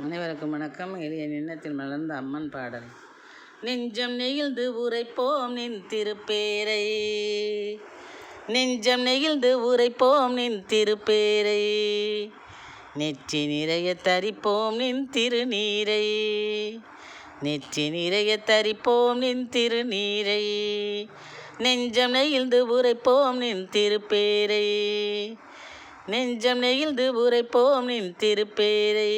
அனைவருக்கும் வணக்கம். எளிய நின்னத்தில் மலர்ந்த அம்மன் பாடல். நெஞ்சம் நெகிழ்ந்து உரைப்போம் நின் திருப்பேரை, நெஞ்சம் நெகிழ்ந்து உரைப்போம் நின் திருப்பேரை, நெற்றி நிறைய தரிப்போம் நின் திருநீரை, நெற்றி நிறைய தரிப்போம் நின் திருநீரை, நெஞ்சம் நெகிழ்ந்து உரைப்போம் நின் திருப்பேரை, நெஞ்சம் நெகிழ்ந்து உரைப்போம் நின் திருப்பேரை,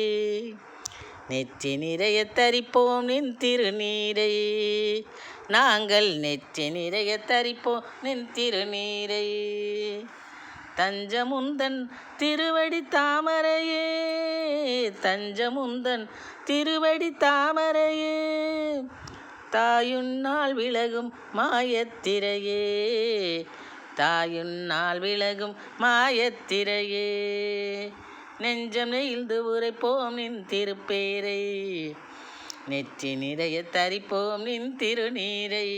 நெற்றி நிறைய தரிப்போம் நின் திருநீரை, நாங்கள் நெற்றி நிறைய தரிப்போம் நின் திருநீரை. தஞ்சமுந்தன் திருவடி தாமரையே, தஞ்சமுந்தன் திருவடி தாமரையே, தாயுன்னால் விலகும் மாயத்திரையே, தாயுன்னால் விலகும் மாயத்திரையே, நெஞ்சம் நெகிழ்ந்து உரைப்போம் நின் திருப்பேரை, நெற்றி நிறைய தரிப்போம் நின் திருநீரை.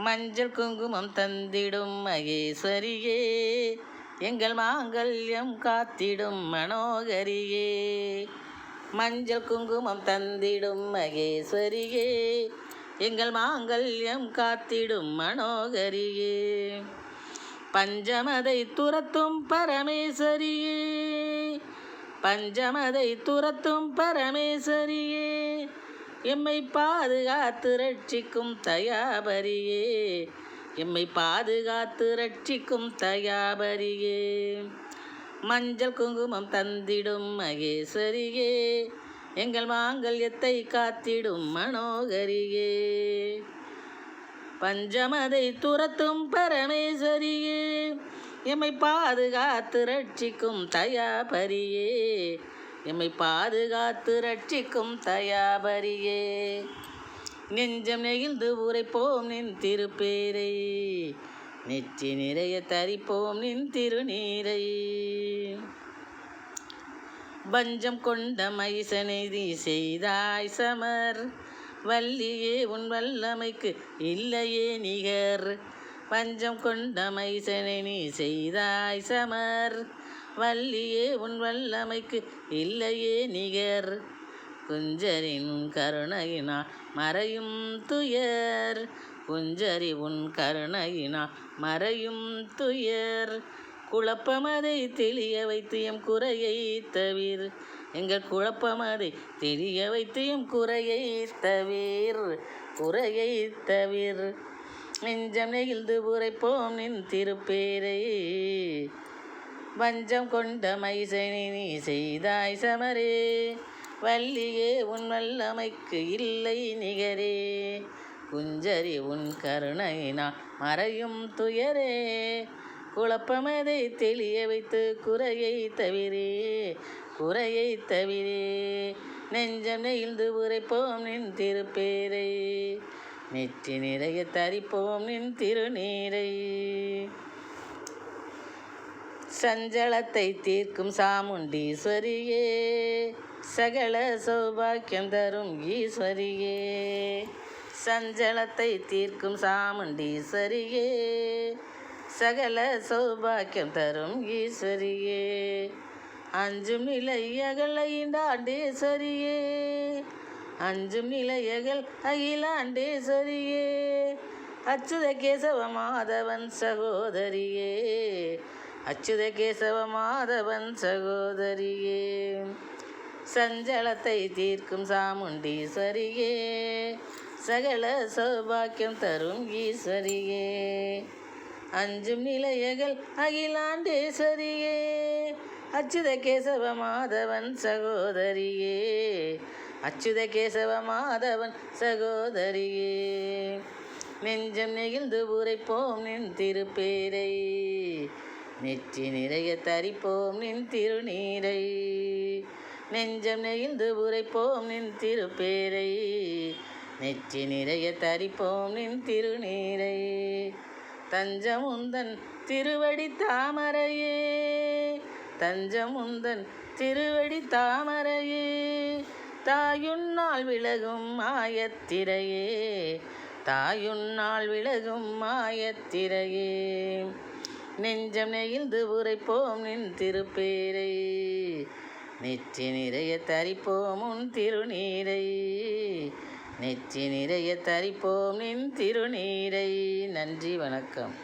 மஞ்சள் குங்குமம் தந்திடும் மகேஸ்வரியே, எங்கள் மாங்கல்யம் காத்திடும் மனோகரியே, மஞ்சள் குங்குமம் தந்திடும் மகேஸ்வரியே, எங்கள் மாங்கல்யம் காத்திடும் மனோகரியே, பஞ்சமதை துரத்தும் பரமேஸ்வரியே, பஞ்சமதை துரத்தும் பரமேஸ்வரியே, எம்மை பாதுகாத்து ரட்சிக்கும் தயாபரியே, எம்மை பாதுகாத்து ரட்சிக்கும் தயாபரியே, மஞ்சள் குங்குமம் தந்திடும் மகேஸ்வரியே, எங்கள் மாங்கல்யத்தை காத்திடும் மனோகரியே, பஞ்சமதை துரத்தும் பரமேஸ்வரியே, எம்மை பாதுகாத்து ரட்சிக்கும் தயாபரியே, எம்மை பாதுகாத்து ரட்சிக்கும் தயாபரியே, நெஞ்சம் நெகிழ்ந்து உரைப்போம் நின் திருப்பேரை, நெற்றி நிறைய தரிப்போம் நின் திருநீரை. வஞ்சம் கொண்ட மைசனை நீ செய்தாய் சமர், வள்ளியே உன் வல்லமைக்கு இல்லையே நிகர், வஞ்சம் கொண்ட மைசனை நீ செய்தாய் சமர், வள்ளியே உன் வல்லமைக்கு இல்லையே நிகர், குஞ்சரி உன் கருணையினால் மறையும் துயர், குஞ்சரி உன் கருணையினால் மறையும் துயர், குழப்பமதை தெளிய வைத்து எம் குறையை தவிர், எங்கள் குழப்பமதை தெளிய வைத்து எம் குறையை தவிர், குறையை தவிர், நெஞ்சம் நெகிழ்ந்து உரைப்போம் நின் திருப்பேரை, வஞ்சம் கொண்ட மைசனை நீ செய்தாய் சமரே, வள்ளியே உன் வல்லமைக்கு இல்லை நிகரே, குஞ்சரி உன் கருணையினால் மறையும் துயரே, குழப்பமதை தெளிய வைத்து குறையை தவிரே, குறையை தவிரே, நெஞ்சம் நெகிழ்ந்து உரைப்போம் நின் திருப்பேரை, நெற்றி நிறைய தரிப்போம் நின் திருநீரை. சஞ்சலத்தை தீர்க்கும் சாமுண்டீஸ்வரியே, சகல சௌபாக்கியம் தரும் ஈஸ்வரியே, சஞ்சலத்தை தீர்க்கும் சாமுண்டீஸ்வரியே, சகல சௌபாக்கியம் தரும் ஈஸ்வரியே, அஞ்சும் நிலையகள் ஐந்தாண்டேஸ்வரியே, அஞ்சும் நிலையகள் அகிலாண்டேஸ்வரியே, அச்சுத கேசவ மாதவன் சகோதரியே, அச்சுத கேசவ மாதவன் சகோதரியே, சஞ்சலத்தை தீர்க்கும் சாமுண்டீஸ்வரியே, சகல சௌபாக்கியம் தரும் ஈஸ்வரியே, அஞ்சும் நிலையகள் அகிலாண்டேஸ்வரியே, அச்சுத கேசவ மாதவன் சகோதரியே, அச்சுத கேசவ மாதவன் சகோதரியே, நெஞ்சம் நெகிழ்ந்து உரைப்போம் நின் திருப்பேரை, நெற்றி நிறைய தரிப்போம் நின் திருநீரை, நெஞ்சம் நெகிழ்ந்து உரைப்போம் நின் திருப்பேரை, நெற்றி நிறைய தரிப்போம் நின் திருநீரை. தஞ்சமுந்தன் திருவடி தாமரையே, தஞ்சமுந்தன் திருவடி தாமரையே, தாயுன்னால் விலகும் மாயத்திரையே, தாயுன்னால் விலகும் மாயத்திரையே, நெஞ்சம் நெகிழ்ந்து உரைப்போம் நின் திருப்பேரை, நெற்றி நிறைய தரிப்போம் உன் திருநீரை, நெற்றி நிறைய தரிப்போம் நின் திருநீரை. நன்றி, வணக்கம்.